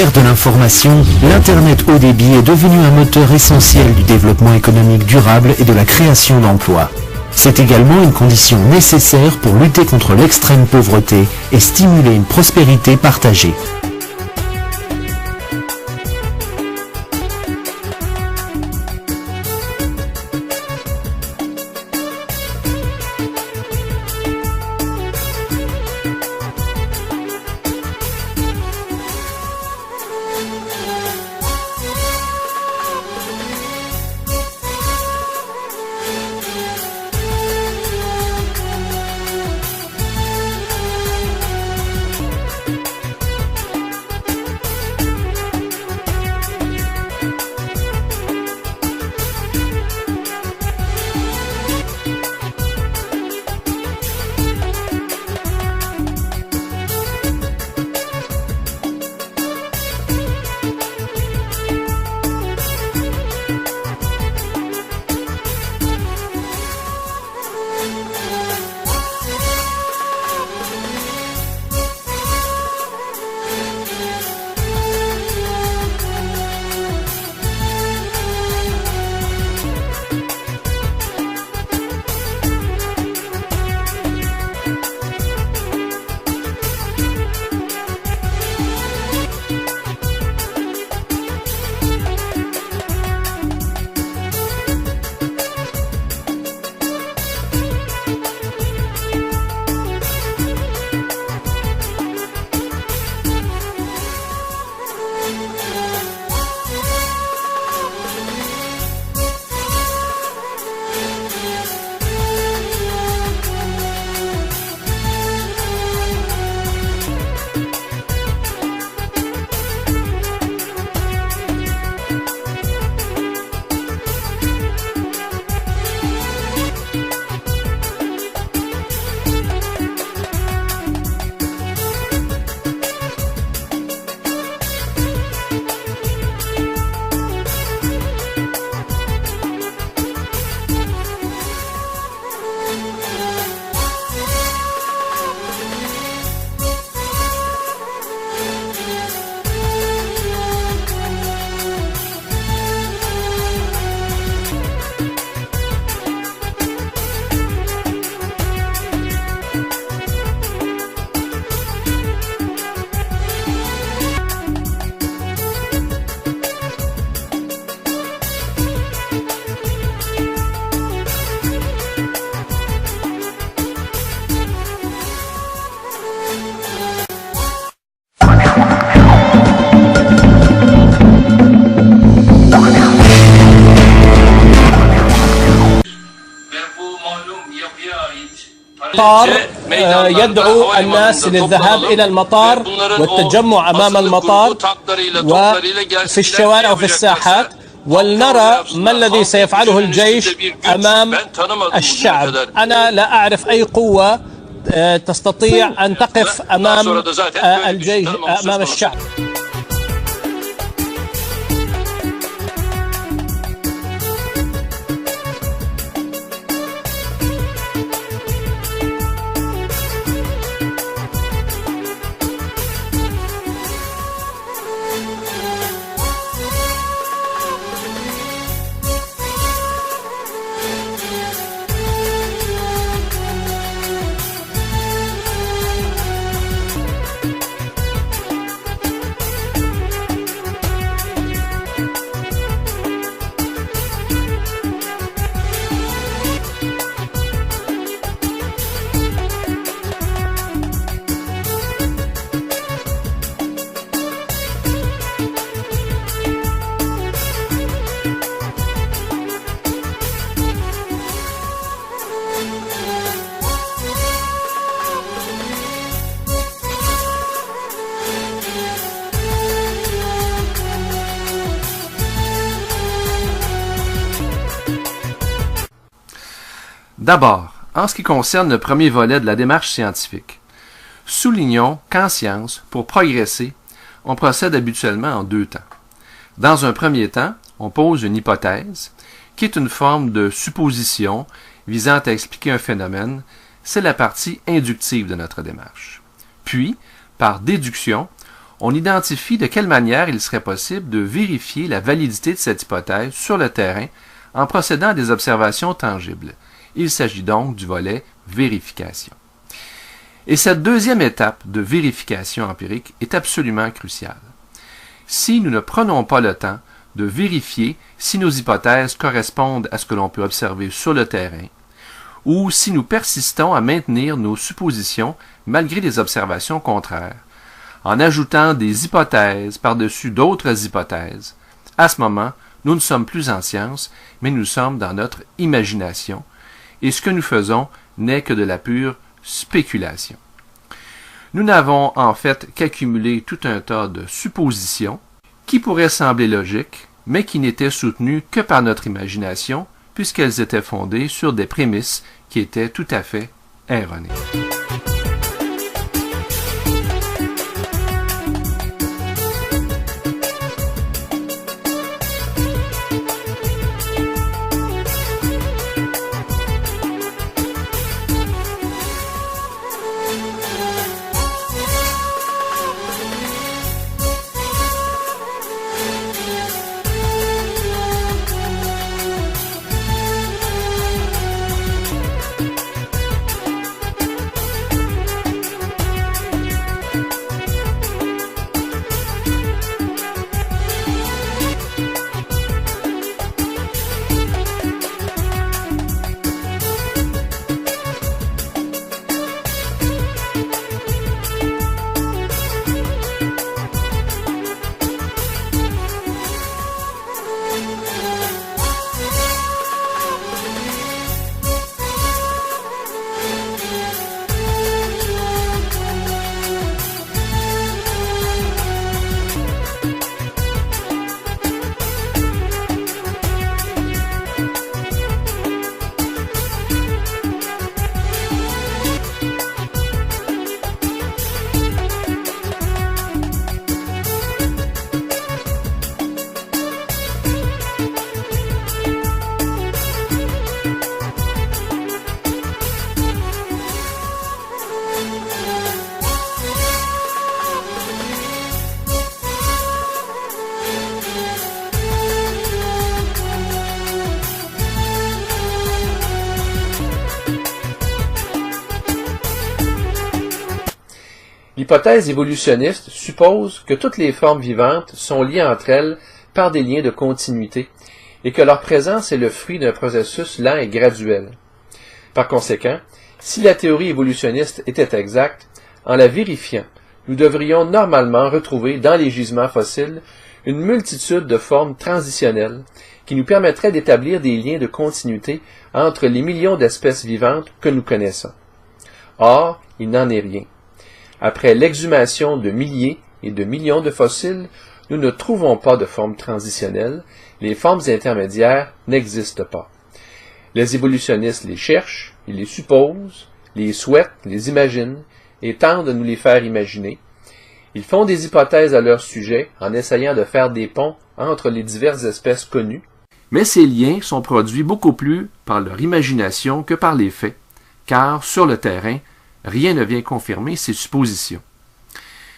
l'ère de l'information, l'Internet haut débit est devenu un moteur essentiel du développement économique durable et de la création d'emplois. C'est également une condition nécessaire pour lutter contre l'extrême pauvreté et stimuler une prospérité partagée. يدعو الناس للذهاب إلى المطار والتجمع أمام المطار وفي الشوارع وفي الساحات، ولنرى ما الذي سيفعله الجيش أمام الشعب. أنا لا أعرف أي قوة تستطيع أن تقف أمام الجيش أمام الشعب. D'abord, en ce qui concerne le premier volet de la démarche scientifique, soulignons qu'en science, pour progresser, on procède habituellement en deux temps. Dans un premier temps, on pose une hypothèse, qui est une forme de supposition visant à expliquer un phénomène. C'est la partie inductive de notre démarche. Puis, par déduction, on identifie de quelle manière il serait possible de vérifier la validité de cette hypothèse sur le terrain en procédant à des observations tangibles. Il s'agit donc du volet vérification. Et cette deuxième étape de vérification empirique est absolument cruciale. Si nous ne prenons pas le temps de vérifier si nos hypothèses correspondent à ce que l'on peut observer sur le terrain, ou si nous persistons à maintenir nos suppositions malgré des observations contraires, en ajoutant des hypothèses par-dessus d'autres hypothèses, à ce moment, nous ne sommes plus en science, mais nous sommes dans notre imagination, et ce que nous faisons n'est que de la pure spéculation. Nous n'avons en fait qu'accumuler tout un tas de suppositions qui pourraient sembler logiques, mais qui n'étaient soutenues que par notre imagination, puisqu'elles étaient fondées sur des prémices qui étaient tout à fait erronées. L'hypothèse évolutionniste suppose que toutes les formes vivantes sont liées entre elles par des liens de continuité et que leur présence est le fruit d'un processus lent et graduel. Par conséquent, si la théorie évolutionniste était exacte, en la vérifiant, nous devrions normalement retrouver dans les gisements fossiles une multitude de formes transitionnelles qui nous permettraient d'établir des liens de continuité entre les millions d'espèces vivantes que nous connaissons. Or, il n'en est rien. Après l'exhumation de milliers et de millions de fossiles, nous ne trouvons pas de formes transitionnelles, les formes intermédiaires n'existent pas. Les évolutionnistes les cherchent, ils les supposent, les souhaitent, les imaginent, et tentent de nous les faire imaginer. Ils font des hypothèses à leur sujet en essayant de faire des ponts entre les diverses espèces connues. Mais ces liens sont produits beaucoup plus par leur imagination que par les faits, car sur le terrain, rien ne vient confirmer ces suppositions.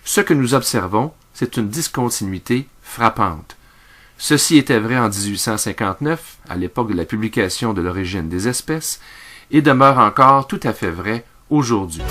Ce que nous observons, c'est une discontinuité frappante. Ceci était vrai en 1859, à l'époque de la publication de l'origine des espèces, et demeure encore tout à fait vrai aujourd'hui.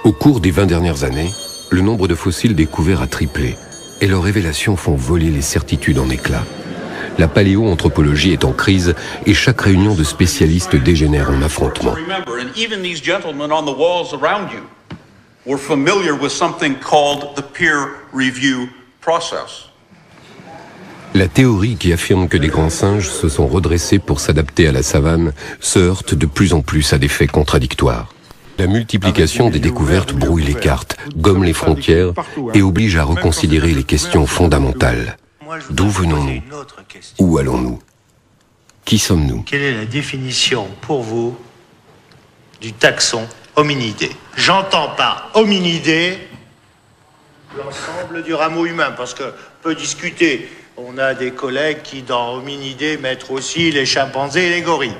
Au cours des 20 dernières années, le nombre de fossiles découverts a triplé et leurs révélations font voler les certitudes en éclats. La paléoanthropologie est en crise et chaque réunion de spécialistes dégénère en affrontement. La théorie qui affirme que des grands singes se sont redressés pour s'adapter à la savane se heurte de plus en plus à des faits contradictoires. La multiplication des découvertes brouille les cartes, gomme les frontières et oblige à reconsidérer les questions fondamentales. D'où venons-nous? Où allons-nous? Qui sommes-nous? Quelle est la définition pour vous du taxon hominidé? J'entends par hominidé l'ensemble du rameau humain, parce que peut discuter. On a des collègues qui, dans hominidé, mettent aussi les chimpanzés et les gorilles.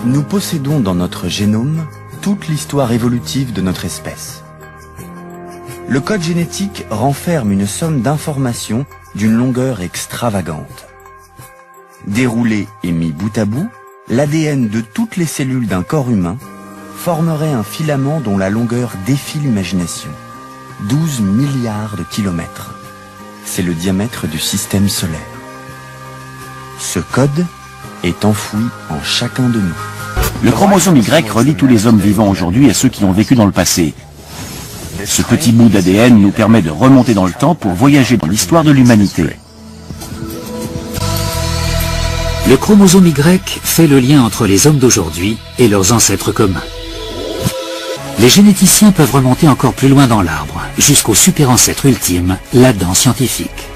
Nous possédons dans notre génome toute l'histoire évolutive de notre espèce. Le code génétique renferme une somme d'informations d'une longueur extravagante. Déroulé et mis bout à bout, l'ADN de toutes les cellules d'un corps humain formerait un filament dont la longueur défie l'imagination. 12 milliards de kilomètres. C'est le diamètre du système solaire. Ce code est enfoui en chacun de nous. Le chromosome Y relie tous les hommes vivants aujourd'hui à ceux qui ont vécu dans le passé. Ce petit bout d'ADN nous permet de remonter dans le temps pour voyager dans l'histoire de l'humanité. Le chromosome Y fait le lien entre les hommes d'aujourd'hui et leurs ancêtres communs. Les généticiens peuvent remonter encore plus loin dans l'arbre, jusqu'au super-ancêtre ultime, l'Adam scientifique.